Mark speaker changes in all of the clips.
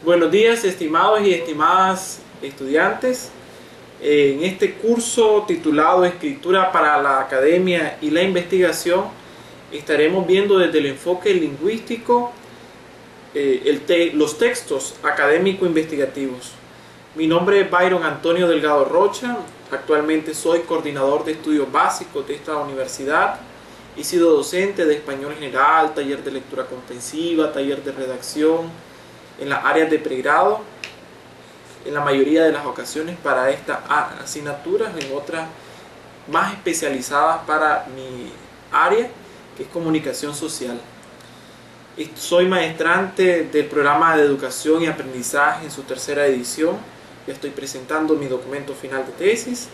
Speaker 1: Buenos días, estimados y estimadas estudiantes. En este curso titulado Escritura para la Academia y la Investigación, estaremos viendo desde el enfoque lingüístico los textos académico-investigativos. Mi nombre es Byron Antonio Delgado Rocha. Actualmente soy coordinador de estudios básicos de esta universidad. He sido docente de español general, taller de lectura comprensiva, taller de redacción en las áreas de pregrado, en la mayoría de las ocasiones para estas asignaturas, en otras más especializadas para mi área, que es comunicación social. Soy maestrante del programa de educación y aprendizaje en su tercera edición. Ya estoy presentando mi documento final de tesis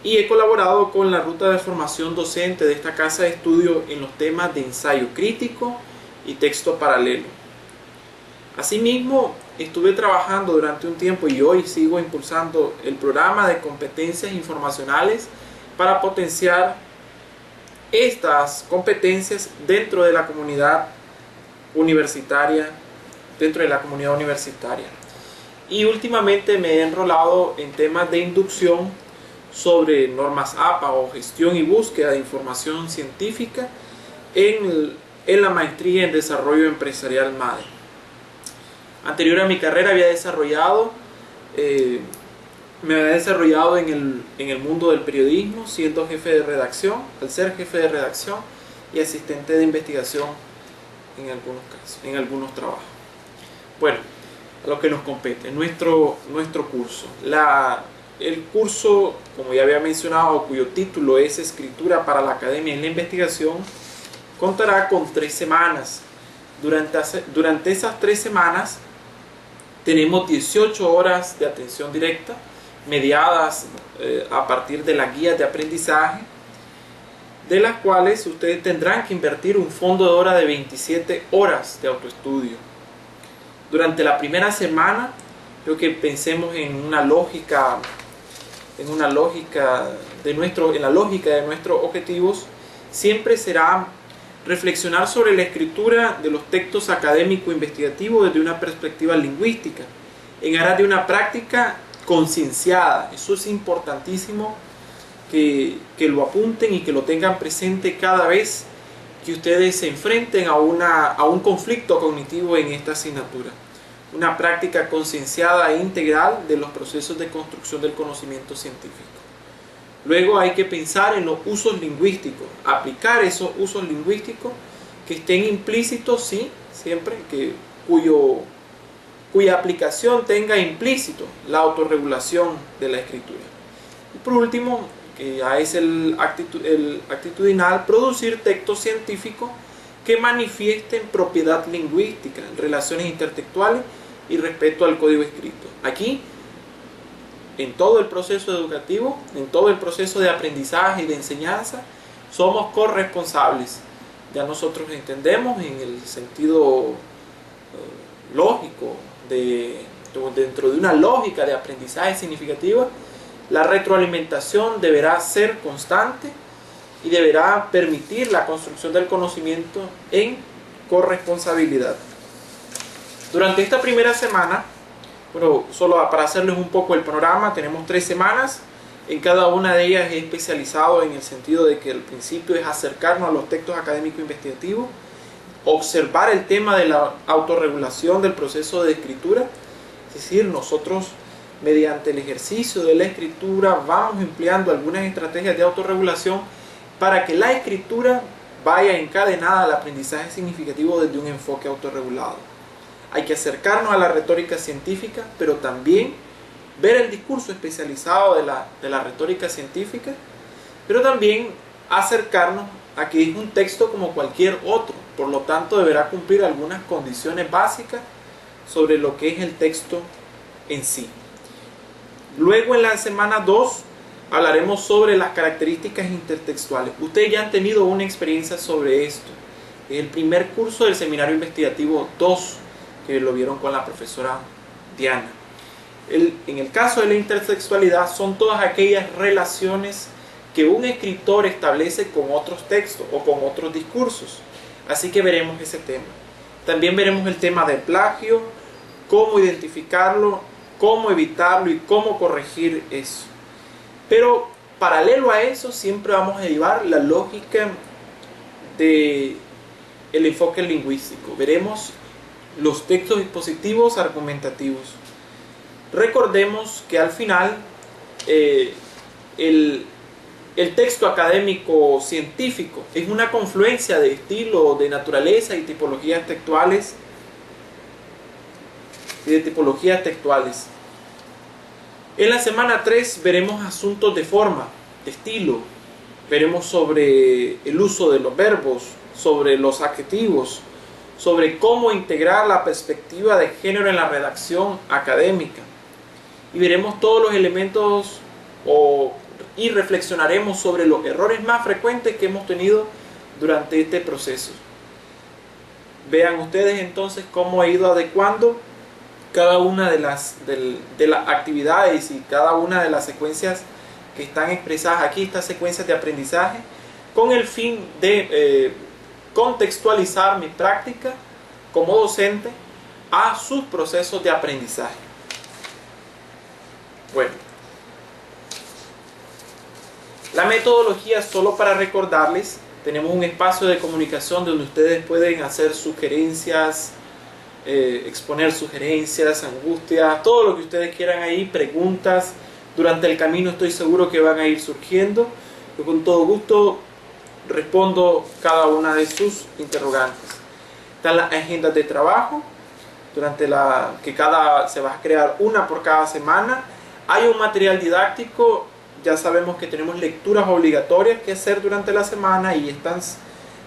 Speaker 1: y he colaborado con la ruta de formación docente de esta casa de estudio en los temas de ensayo crítico y texto paralelo. Asimismo, estuve trabajando durante un tiempo y hoy sigo impulsando el programa de competencias informacionales para potenciar estas competencias dentro de la comunidad universitaria, Y últimamente me he enrolado en temas de inducción sobre normas APA o gestión y búsqueda de información científica en la maestría en desarrollo empresarial MADE. Anterior a mi carrera me había desarrollado en el mundo del periodismo, siendo jefe de redacción, al ser jefe de redacción y asistente de investigación en algunos casos, en algunos trabajos. Bueno, a lo que nos compete, nuestro curso. El curso, como ya había mencionado, cuyo título es Escritura para la Academia y la Investigación, contará con 3 semanas. Durante esas 3 semanas tenemos 18 horas de atención directa, mediadas a partir de las guías de aprendizaje, de las cuales ustedes tendrán que invertir un fondo de hora de 27 horas de autoestudio. Durante la primera semana, creo que pensemos en la lógica de nuestros objetivos, siempre será reflexionar sobre la escritura de los textos académico-investigativos desde una perspectiva lingüística, en aras de una práctica concienciada. Eso es importantísimo que lo apunten y que lo tengan presente cada vez que ustedes se enfrenten a un conflicto cognitivo en esta asignatura. Una práctica concienciada e integral de los procesos de construcción del conocimiento científico. Luego hay que pensar en los usos lingüísticos, aplicar esos usos lingüísticos que estén implícitos, sí, siempre, cuya aplicación tenga implícito la autorregulación de la escritura. Y por último, que ya es el actitudinal, producir textos científicos que manifiesten propiedad lingüística, relaciones intertextuales y respeto al código escrito. Aquí, en todo el proceso educativo, en todo el proceso de aprendizaje y de enseñanza, somos corresponsables. Ya nosotros entendemos en el sentido lógico, dentro de una lógica de aprendizaje significativa, la retroalimentación deberá ser constante y deberá permitir la construcción del conocimiento en corresponsabilidad. Durante esta primera semana, solo para hacerles un poco el panorama, tenemos 3 semanas. En cada una de ellas he especializado en el sentido de que el principio es acercarnos a los textos académicos investigativos, observar el tema de la autorregulación del proceso de escritura, es decir, nosotros mediante el ejercicio de la escritura vamos empleando algunas estrategias de autorregulación para que la escritura vaya encadenada al aprendizaje significativo desde un enfoque autorregulado. Hay que acercarnos a la retórica científica, pero también ver el discurso especializado de la retórica científica, pero también acercarnos a que es un texto como cualquier otro, por lo tanto deberá cumplir algunas condiciones básicas sobre lo que es el texto en sí. Luego en la semana 2 hablaremos sobre las características intertextuales. Ustedes ya han tenido una experiencia sobre esto. El primer curso del Seminario Investigativo 2, que lo vieron con la profesora Diana. En el caso de la intertextualidad son todas aquellas relaciones que un escritor establece con otros textos o con otros discursos. Así que veremos ese tema. También veremos el tema del plagio, cómo identificarlo, cómo evitarlo y cómo corregir eso. Pero paralelo a eso siempre vamos a llevar la lógica del enfoque lingüístico. Veremos los textos dispositivos argumentativos. Recordemos que al final el texto académico científico es una confluencia de estilo, de naturaleza y tipologías textuales. En la semana 3 veremos asuntos de forma, de estilo. Veremos sobre el uso de los verbos, sobre los adjetivos, sobre cómo integrar la perspectiva de género en la redacción académica. Y veremos todos los elementos y reflexionaremos sobre los errores más frecuentes que hemos tenido durante este proceso. Vean ustedes entonces cómo he ido adecuando cada una de las actividades y cada una de las secuencias que están expresadas aquí, estas secuencias de aprendizaje, con el fin de contextualizar mi práctica como docente a sus procesos de aprendizaje. Bueno, la metodología, solo para recordarles, tenemos un espacio de comunicación donde ustedes pueden hacer sugerencias, exponer sugerencias, angustias, todo lo que ustedes quieran ahí, preguntas. Durante el camino estoy seguro que van a ir surgiendo. Yo con todo gusto respondo cada una de sus interrogantes. Están las agendas de trabajo, se va a crear una por cada semana. Hay un material didáctico, ya sabemos que tenemos lecturas obligatorias que hacer durante la semana y están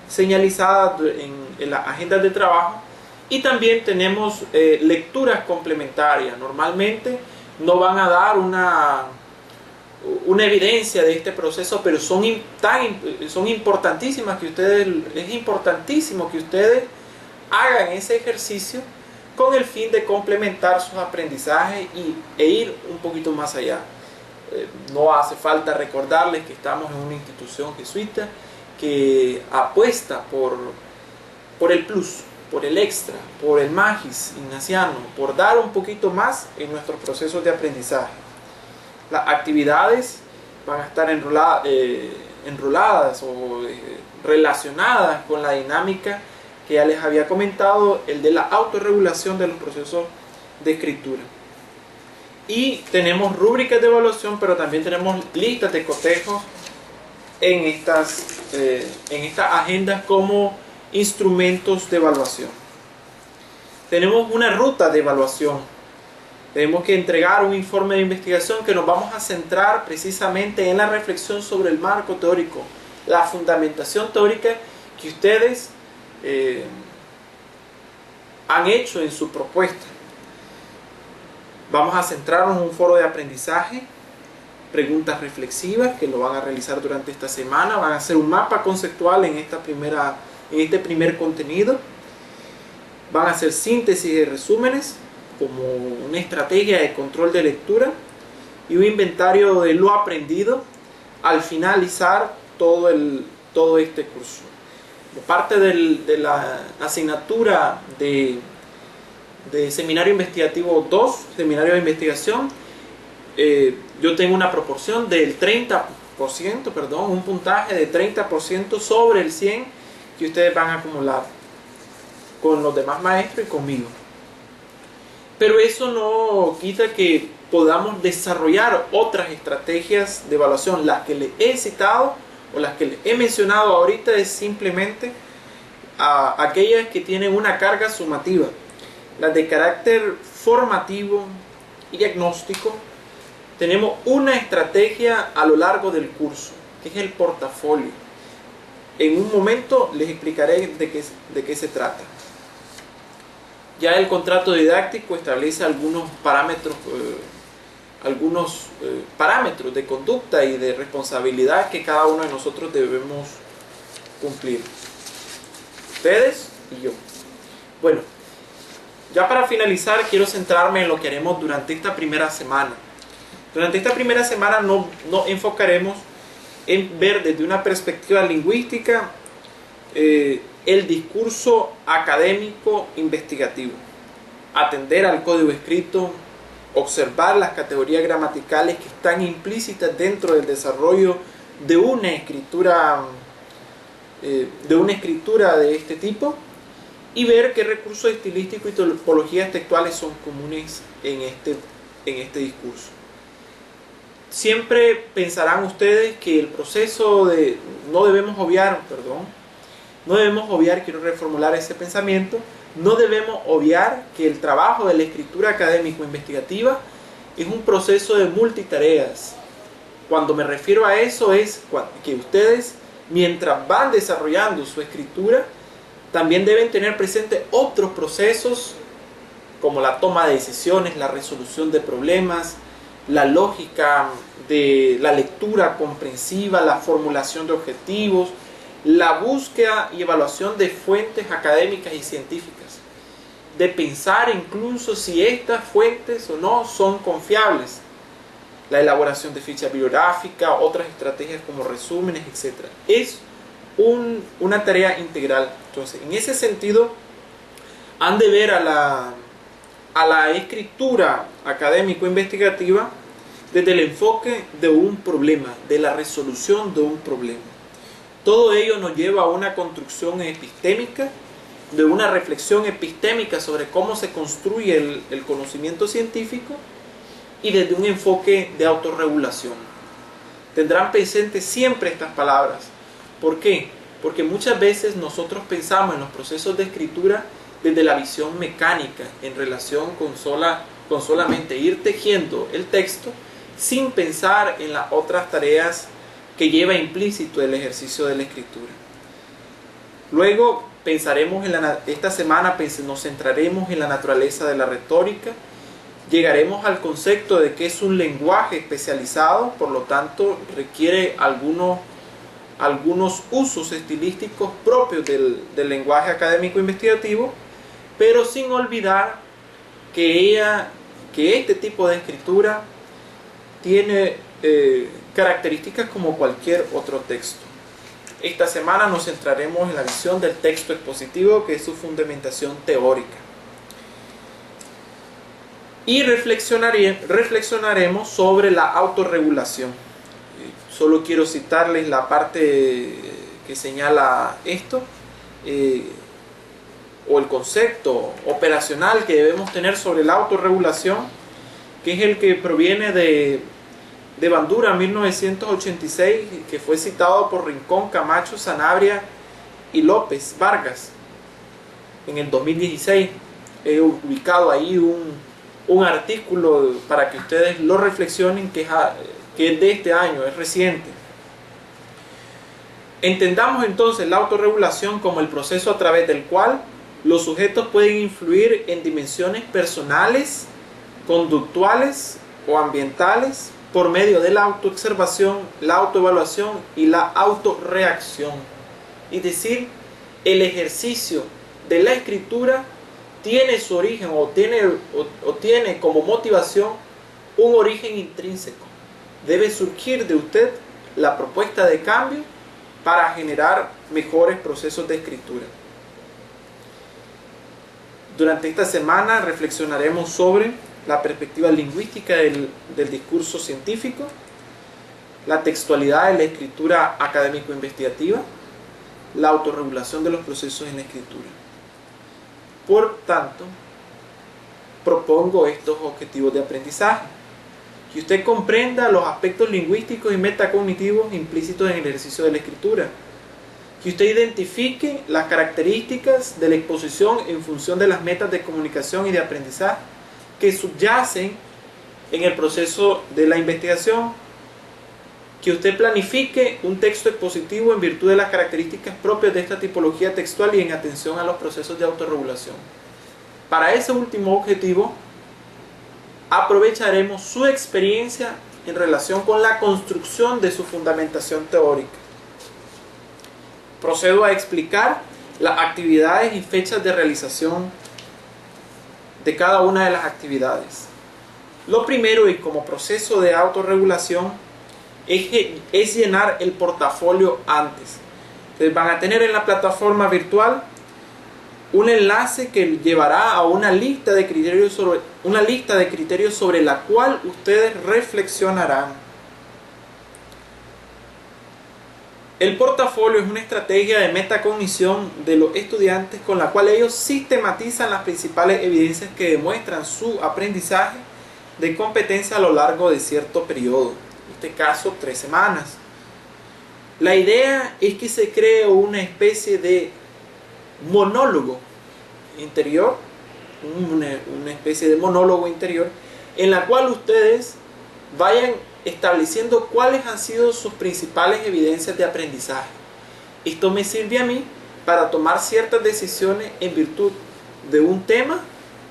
Speaker 1: señalizadas en las agendas de trabajo. Y también tenemos lecturas complementarias. Normalmente no van a dar una evidencia de este proceso, pero son importantísimas es importantísimo que ustedes hagan ese ejercicio con el fin de complementar sus aprendizajes e ir un poquito más allá. No hace falta recordarles que estamos en una institución jesuita que apuesta por el plus, por el extra, por el magis ignaciano, por dar un poquito más en nuestros procesos de aprendizaje. Las actividades van a estar enroladas o relacionadas con la dinámica que ya les había comentado, el de la autorregulación de los procesos de escritura. Y tenemos rúbricas de evaluación, pero también tenemos listas de cotejos en estas agendas como instrumentos de evaluación. Tenemos una ruta de evaluación. Tenemos que entregar un informe de investigación que nos vamos a centrar precisamente en la reflexión sobre el marco teórico, la fundamentación teórica que ustedes han hecho en su propuesta. Vamos a centrarnos en un foro de aprendizaje, preguntas reflexivas que lo van a realizar durante esta semana, van a hacer un mapa conceptual en este primer contenido, van a hacer síntesis de resúmenes como una estrategia de control de lectura y un inventario de lo aprendido al finalizar todo este curso. Como parte de la asignatura de Seminario Investigativo 2, Seminario de Investigación, yo tengo una proporción del 30%, un puntaje de 30% sobre el 100 que ustedes van a acumular con los demás maestros y conmigo. Pero eso no quita que podamos desarrollar otras estrategias de evaluación. Las que les he citado o las que les he mencionado ahorita es simplemente aquellas que tienen una carga sumativa. Las de carácter formativo y diagnóstico, tenemos una estrategia a lo largo del curso, que es el portafolio. En un momento les explicaré de qué se trata. Ya el contrato didáctico establece algunos parámetros de conducta y de responsabilidad que cada uno de nosotros debemos cumplir. Ustedes y yo. Bueno, ya para finalizar quiero centrarme en lo que haremos durante esta primera semana. Durante esta primera semana nos enfocaremos en ver desde una perspectiva lingüística el discurso académico investigativo. atender al código escrito, observar las categorías gramaticales que están implícitas dentro del desarrollo de una escritura de este tipo, y ver qué recursos estilísticos y tipologías textuales son comunes en este discurso. Siempre pensarán ustedes que el proceso de... No debemos obviar, quiero reformular ese pensamiento, no debemos obviar que el trabajo de la escritura académico-investigativa es un proceso de multitareas. Cuando me refiero a eso es que ustedes, mientras van desarrollando su escritura, también deben tener presente otros procesos como la toma de decisiones, la resolución de problemas, la lógica de la lectura comprensiva, la formulación de objetivos, la búsqueda y evaluación de fuentes académicas y científicas, de pensar incluso si estas fuentes o no son confiables, la elaboración de fichas bibliográficas, otras estrategias como resúmenes, etc. Es una tarea integral. Entonces, en ese sentido, han de ver a la escritura académico-investigativa desde el enfoque de un problema, de la resolución de un problema. Todo ello nos lleva a una construcción epistémica, de una reflexión epistémica sobre cómo se construye el conocimiento científico, y desde un enfoque de autorregulación. Tendrán presente siempre estas palabras. ¿Por qué? Porque muchas veces nosotros pensamos en los procesos de escritura desde la visión mecánica, en relación con solamente ir tejiendo el texto, sin pensar en las otras tareas que lleva implícito el ejercicio de la escritura. Luego esta semana nos centraremos en la naturaleza de la retórica. Llegaremos al concepto de que es un lenguaje especializado, por lo tanto requiere algunos usos estilísticos propios del lenguaje académico-investigativo, pero sin olvidar que este tipo de escritura tiene características como cualquier otro texto. Esta semana nos centraremos en la visión del texto expositivo, que es su fundamentación teórica. Y reflexionaremos sobre la autorregulación. Solo quiero citarles la parte que señala esto, o el concepto operacional que debemos tener sobre la autorregulación, que es el que proviene de Bandura 1986, que fue citado por Rincón, Camacho, Sanabria y López Vargas en el 2016. He ubicado ahí un artículo para que ustedes lo reflexionen, que es de este año, es reciente. Entendamos entonces la autorregulación como el proceso a través del cual los sujetos pueden influir en dimensiones personales, conductuales o ambientales por medio de la autoobservación, la autoevaluación y la autorreacción. Es decir, el ejercicio de la escritura tiene su origen o tiene como motivación un origen intrínseco. Debe surgir de usted la propuesta de cambio para generar mejores procesos de escritura. Durante esta semana reflexionaremos sobre la perspectiva lingüística del discurso científico, la textualidad de la escritura académico-investigativa, la autorregulación de los procesos en la escritura. Por tanto, propongo estos objetivos de aprendizaje: que usted comprenda los aspectos lingüísticos y metacognitivos implícitos en el ejercicio de la escritura, que usted identifique las características de la exposición en función de las metas de comunicación y de aprendizaje que subyacen en el proceso de la investigación, que usted planifique un texto expositivo en virtud de las características propias de esta tipología textual y en atención a los procesos de autorregulación. Para ese último objetivo, aprovecharemos su experiencia en relación con la construcción de su fundamentación teórica. Procedo a explicar las actividades y fechas de realización de cada una de las actividades. Lo primero, y como proceso de autorregulación, es llenar el portafolio antes. Ustedes van a tener en la plataforma virtual un enlace que llevará a una lista de criterios sobre la cual ustedes reflexionarán. El portafolio es una estrategia de metacognición de los estudiantes con la cual ellos sistematizan las principales evidencias que demuestran su aprendizaje de competencia a lo largo de cierto periodo, en este caso 3 semanas. La idea es que se cree una especie de monólogo interior, una especie de monólogo interior, en la cual ustedes vayan estableciendo cuáles han sido sus principales evidencias de aprendizaje. Esto me sirve a mí para tomar ciertas decisiones en virtud de un tema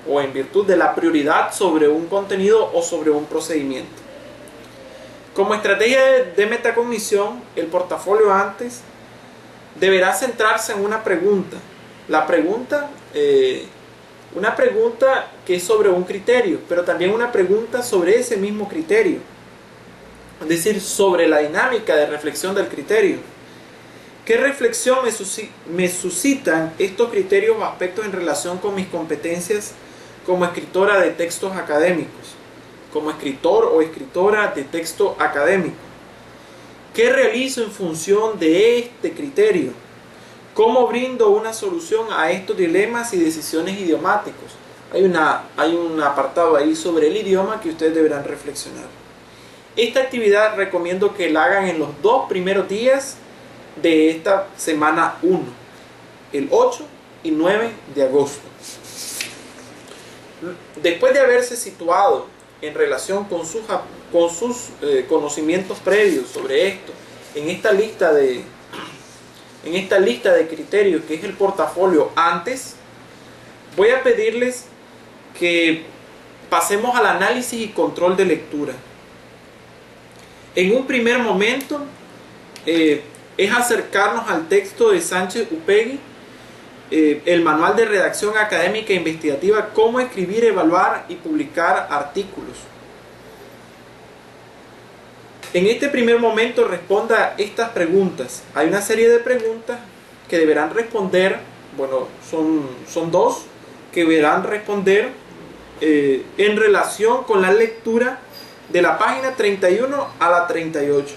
Speaker 1: o en virtud de la prioridad sobre un contenido o sobre un procedimiento. Como estrategia de metacognición, el portafolio antes deberá centrarse en una pregunta. Una pregunta que es sobre un criterio, pero también una pregunta sobre ese mismo criterio. Es decir, sobre la dinámica de reflexión del criterio. ¿Qué reflexión me suscitan estos criterios o aspectos en relación con mis competencias como escritora de textos académicos? Como escritor o escritora de texto académico. ¿Qué realizo en función de este criterio? ¿Cómo brindo una solución a estos dilemas y decisiones idiomáticos? Hay un apartado ahí sobre el idioma que ustedes deberán reflexionar. Esta actividad recomiendo que la hagan en los 2 primeros días de esta semana 1, el 8 y 9 de agosto. Después de haberse situado en relación con sus conocimientos previos sobre esto, en esta lista de criterios que es el portafolio antes, voy a pedirles que pasemos al análisis y control de lectura. En un primer momento es acercarnos al texto de Sánchez Upegui, el manual de redacción académica e investigativa, cómo escribir, evaluar y publicar artículos. En este primer momento responda estas preguntas. Hay una serie de preguntas que deberán responder, bueno, son 2 que deberán responder en relación con la lectura de la página 31 a la 38.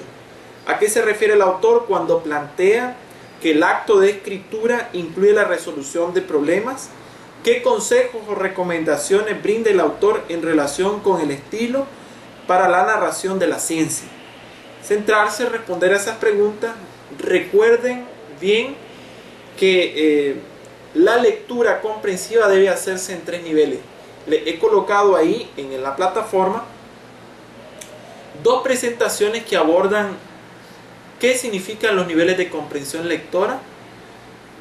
Speaker 1: ¿A qué se refiere el autor cuando plantea que el acto de escritura incluye la resolución de problemas? ¿Qué consejos o recomendaciones brinda el autor en relación con el estilo para la narración de la ciencia? Centrarse en responder a esas preguntas. Recuerden bien que la lectura comprensiva debe hacerse en 3 niveles. Le he colocado ahí en la plataforma 2 presentaciones que abordan qué significan los niveles de comprensión lectora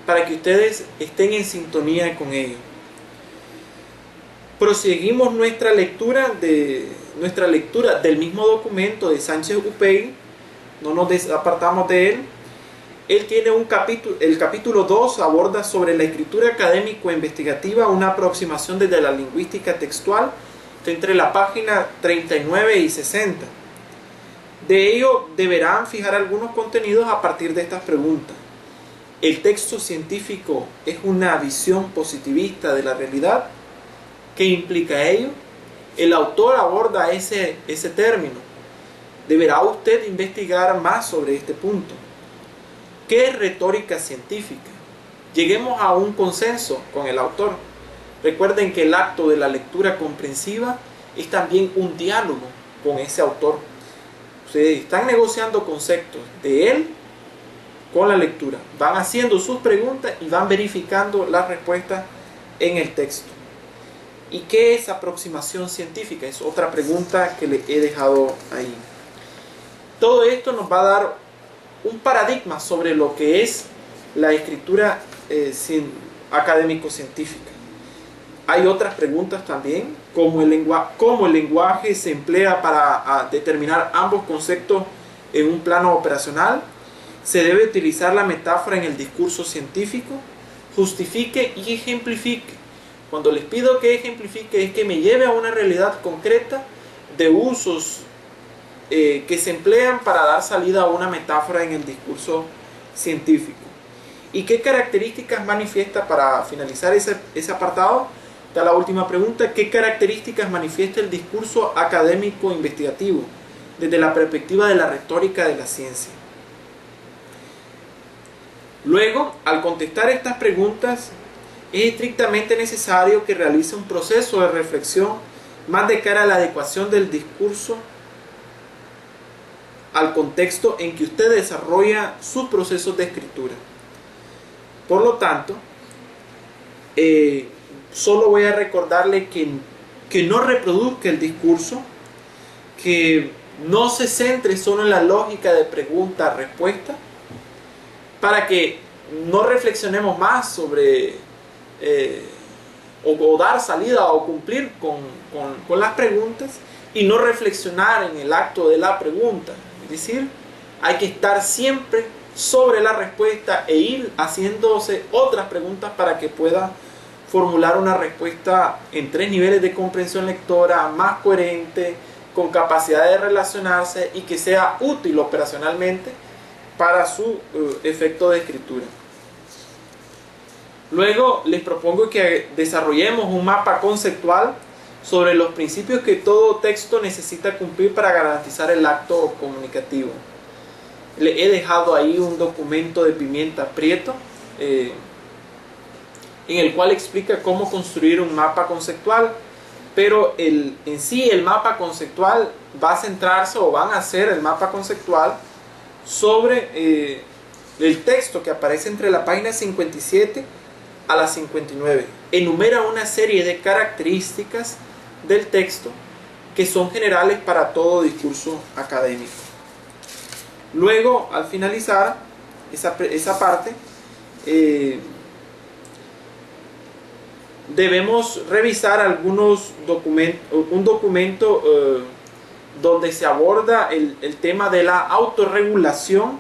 Speaker 1: para que ustedes estén en sintonía con ello. Proseguimos nuestra lectura del mismo documento de Sánchez Upegui. No nos apartamos de él. Él tiene el capítulo 2 aborda sobre la escritura académico-investigativa, una aproximación desde la lingüística textual, entre la página 39 y 60. De ello deberán fijar algunos contenidos a partir de estas preguntas. ¿El texto científico es una visión positivista de la realidad? ¿Qué implica ello? El autor aborda ese término. Deberá usted investigar más sobre este punto. ¿Qué es retórica científica? Lleguemos a un consenso con el autor. Recuerden que el acto de la lectura comprensiva es también un diálogo con ese autor. Ustedes están negociando conceptos de él con la lectura. Van haciendo sus preguntas y van verificando las respuestas en el texto. ¿Y qué es aproximación científica? Es otra pregunta que le he dejado ahí. Todo esto nos va a dar un paradigma sobre lo que es la escritura académico-científica. Hay otras preguntas también, como el lenguaje se emplea para determinar ambos conceptos en un plano operacional. Se debe utilizar la metáfora en el discurso científico. Justifique y ejemplifique. Cuando les pido que ejemplifique es que me lleve a una realidad concreta de usos que se emplean para dar salida a una metáfora en el discurso científico. ¿Y qué características manifiesta, para finalizar ese apartado, está la última pregunta, qué características manifiesta el discurso académico investigativo desde la perspectiva de la retórica de la ciencia? Luego, al contestar estas preguntas, es estrictamente necesario que realice un proceso de reflexión más de cara a la adecuación del discurso al contexto en que usted desarrolla sus procesos de escritura. Por lo tanto, solo voy a recordarle que no reproduzca el discurso, que no se centre solo en la lógica de pregunta-respuesta, para que no reflexionemos más sobre o dar salida o cumplir con las preguntas y no reflexionar en el acto de la pregunta. Es decir, hay que estar siempre sobre la respuesta e ir haciéndose otras preguntas para que pueda formular una respuesta en 3 niveles de comprensión lectora, más coherente, con capacidad de relacionarse y que sea útil operacionalmente para su efecto de escritura. Luego les propongo que desarrollemos un mapa conceptual sobre los principios que todo texto necesita cumplir para garantizar el acto comunicativo. Le he dejado ahí un documento de Pimienta Prieto en el cual explica cómo construir un mapa conceptual, pero en sí el mapa conceptual va a centrarse, o van a hacer el mapa conceptual sobre el texto que aparece entre la página 57 a la 59. Enumera una serie de características del texto que son generales para todo discurso académico. Luego, al finalizar esa parte, debemos revisar un documento donde se aborda el tema de la autorregulación.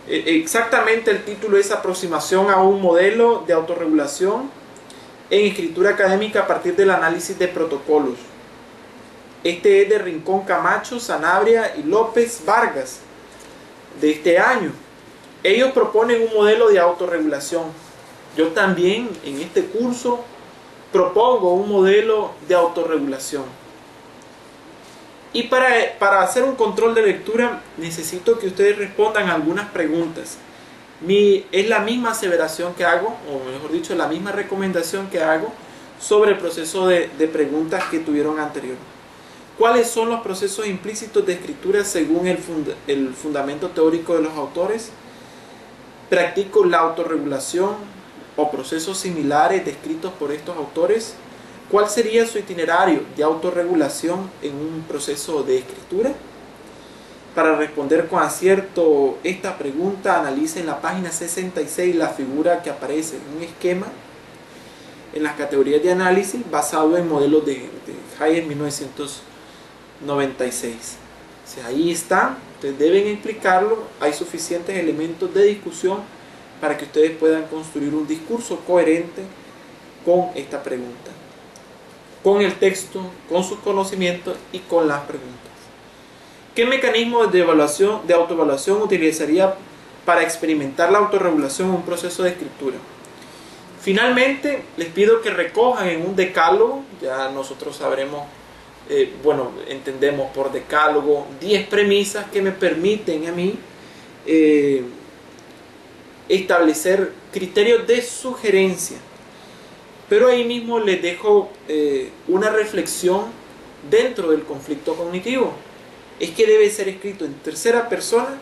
Speaker 1: Exactamente el título es Aproximación a un modelo de autorregulación en escritura académica a partir del análisis de protocolos. Este es de Rincón Camacho, Sanabria y López Vargas, de este año. Ellos proponen un modelo de autorregulación. Yo también en este curso propongo un modelo de autorregulación. Y para hacer un control de lectura necesito que ustedes respondan algunas preguntas. Es la misma aseveración que hago, o mejor dicho, la misma recomendación que hago sobre el proceso de preguntas que tuvieron anterior. ¿Cuáles son los procesos implícitos de escritura según el fundamento teórico de los autores? ¿Practico la autorregulación o procesos similares descritos por estos autores? ¿Cuál sería su itinerario de autorregulación en un proceso de escritura? Para responder con acierto esta pregunta, analice en la página 66 la figura que aparece en un esquema en las categorías de análisis basado en modelos de Hayek 1996. O sea, ahí están, ustedes deben explicarlo, hay suficientes elementos de discusión para que ustedes puedan construir un discurso coherente con esta pregunta, con el texto, con sus conocimientos y con las preguntas. ¿Qué mecanismo de autoevaluación utilizaría para experimentar la autorregulación en un proceso de escritura? Finalmente, les pido que recojan en un decálogo, ya nosotros sabremos, entendemos por decálogo 10 premisas que me permiten a mí establecer criterios de sugerencia. Pero ahí mismo les dejo una reflexión dentro del conflicto cognitivo. Es que debe ser escrito en tercera persona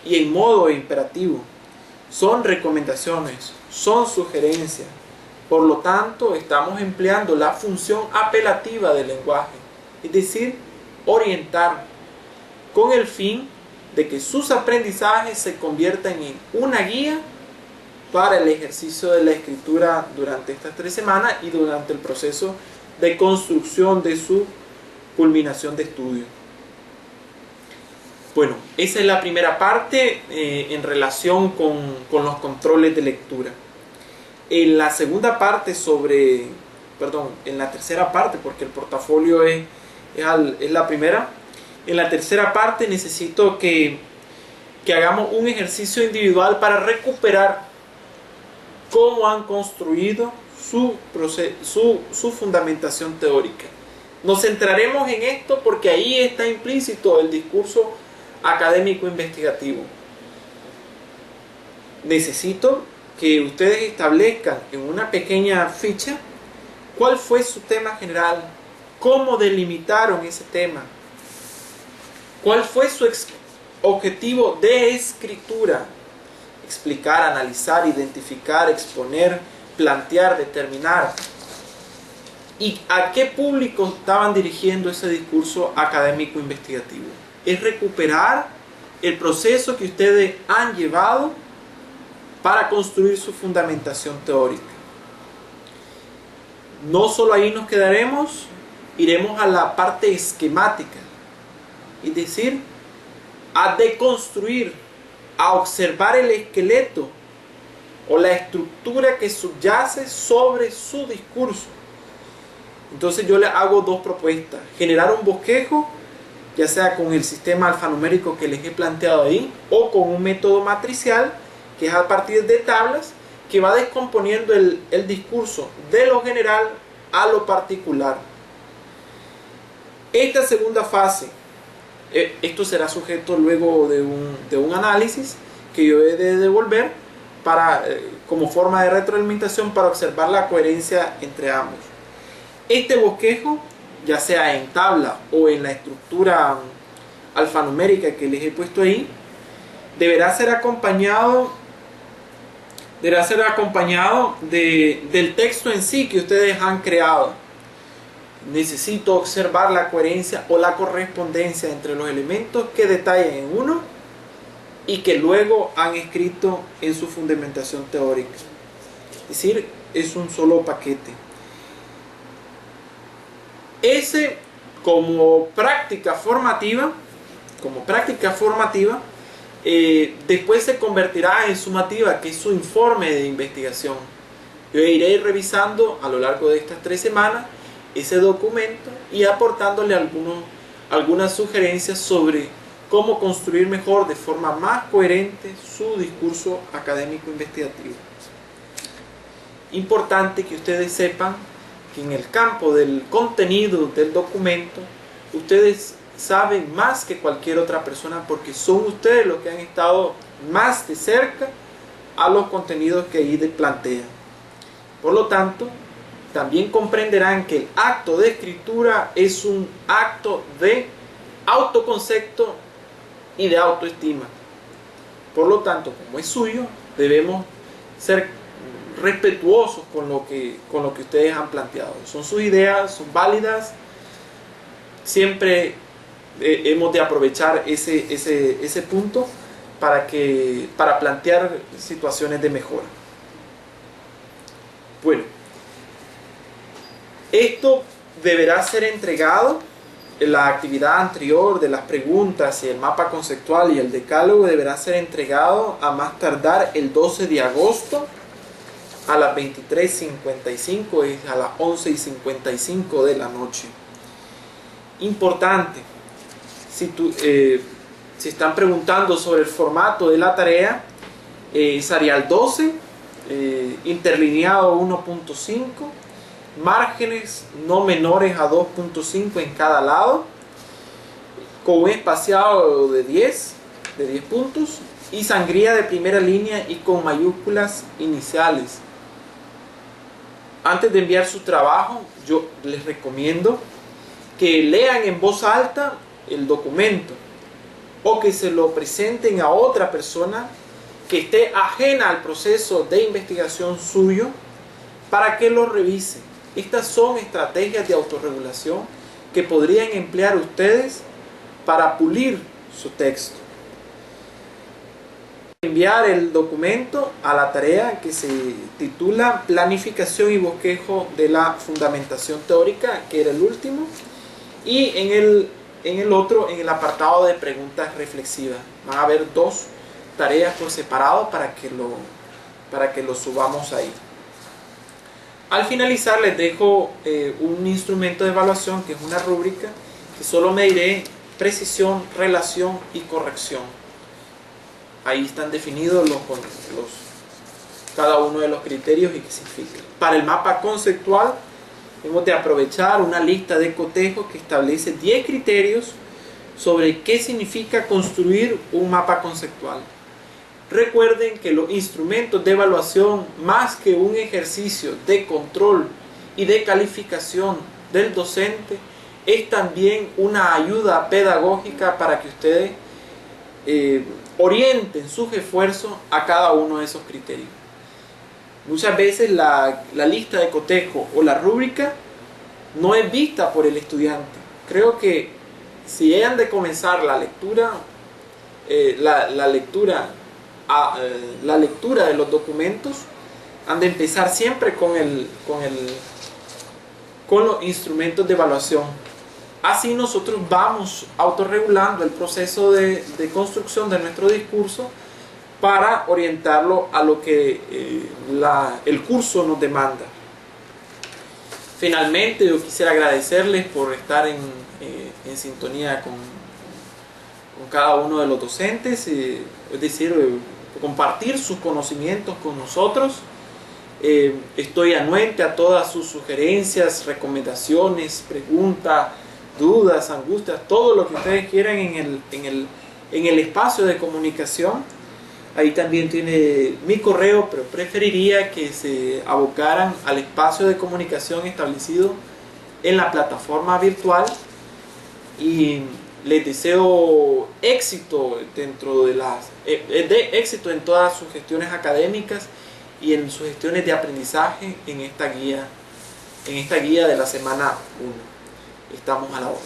Speaker 1: y en modo imperativo. Son recomendaciones, son sugerencias. Por lo tanto, estamos empleando la función apelativa del lenguaje, es decir, orientar, con el fin de que sus aprendizajes se conviertan en una guía para el ejercicio de la escritura durante estas 3 semanas y durante el proceso de construcción de su culminación de estudio. Bueno, esa es la primera parte en relación con los controles de lectura. En la segunda parte en la tercera parte, porque el portafolio es la primera. En la tercera parte necesito que hagamos un ejercicio individual para recuperar cómo han construido su fundamentación teórica. Nos centraremos en esto porque ahí está implícito el discurso académico investigativo. Necesito que ustedes establezcan en una pequeña ficha cuál fue su tema general, cómo delimitaron ese tema, cuál fue su objetivo de escritura: explicar, analizar, identificar, exponer, plantear, determinar. ¿Y a qué público estaban dirigiendo ese discurso académico investigativo? Es recuperar el proceso que ustedes han llevado para construir su fundamentación teórica. No solo ahí nos quedaremos, iremos a la parte esquemática, es decir, a deconstruir, a observar el esqueleto o la estructura que subyace sobre su discurso. Entonces yo le hago dos propuestas: generar un bosquejo, ya sea con el sistema alfanumérico que les he planteado ahí, o con un método matricial, que es a partir de tablas, que va descomponiendo el discurso de lo general a lo particular. Esta segunda fase, esto será sujeto luego de un análisis que yo he de devolver como forma de retroalimentación para observar la coherencia entre ambos. Este bosquejo, ya sea en tabla o en la estructura alfanumérica que les he puesto ahí, deberá ser acompañado del texto en sí que ustedes han creado. Necesito observar la coherencia o la correspondencia entre los elementos que detallan en uno y que luego han escrito en su fundamentación teórica. Es decir, es un solo paquete. Ese, como práctica formativa, después se convertirá en sumativa, que es su informe de investigación. Yo iré revisando a lo largo de estas 3 semanas ese documento y aportándole algunas sugerencias sobre cómo construir mejor, de forma más coherente, su discurso académico investigativo. Importante que ustedes sepan que en el campo del contenido del documento, ustedes saben más que cualquier otra persona, porque son ustedes los que han estado más de cerca a los contenidos que ahí plantean. Por lo tanto, también comprenderán que el acto de escritura es un acto de autoconcepto y de autoestima. Por lo tanto, como es suyo, debemos ser respetuosos con lo que ustedes han planteado. Son sus ideas, son válidas. Siempre hemos de aprovechar ese punto para plantear situaciones de mejora. Bueno, esto deberá ser entregado. La actividad anterior de las preguntas y el mapa conceptual y el decálogo deberá ser entregado a más tardar el 12 de agosto a las 23:55, es a las 11:55 de la noche. Importante, si están preguntando sobre el formato de la tarea, es Arial 12, interlineado 1.5, márgenes no menores a 2.5 en cada lado, con un espaciado de 10 puntos, y sangría de primera línea y con mayúsculas iniciales. Antes de enviar su trabajo, yo les recomiendo que lean en voz alta el documento o que se lo presenten a otra persona que esté ajena al proceso de investigación suyo para que lo revise. Estas son estrategias de autorregulación que podrían emplear ustedes para pulir su texto. Enviar el documento a la tarea que se titula Planificación y bosquejo de la fundamentación teórica, que era el último, y en el apartado de preguntas reflexivas. Van a haber 2 tareas por separado para que lo subamos ahí. Al finalizar les dejo un instrumento de evaluación, que es una rúbrica que solo mediré precisión, relación y corrección. Ahí están definidos cada uno de los criterios y qué significa. Para el mapa conceptual, hemos de aprovechar una lista de cotejo que establece 10 criterios sobre qué significa construir un mapa conceptual. Recuerden que los instrumentos de evaluación, más que un ejercicio de control y de calificación del docente, es también una ayuda pedagógica para que ustedes orienten sus esfuerzos a cada uno de esos criterios. Muchas veces la lista de cotejo o la rúbrica no es vista por el estudiante. Creo que si hayan de comenzar la lectura, la lectura de los documentos, han de empezar siempre con los instrumentos de evaluación. Así nosotros vamos autorregulando el proceso de construcción de nuestro discurso para orientarlo a lo que el curso nos demanda. Finalmente, yo quisiera agradecerles por estar en sintonía con cada uno de los docentes, es decir, compartir sus conocimientos con nosotros. Estoy anuente a todas sus sugerencias, recomendaciones, preguntas, dudas, angustias, todo lo que ustedes quieran en el espacio de comunicación. Ahí también tiene mi correo, pero preferiría que se abocaran al espacio de comunicación establecido en la plataforma virtual, y les deseo éxito éxito en todas sus gestiones académicas y en sus gestiones de aprendizaje en esta guía de la semana 1. Estamos a la orden.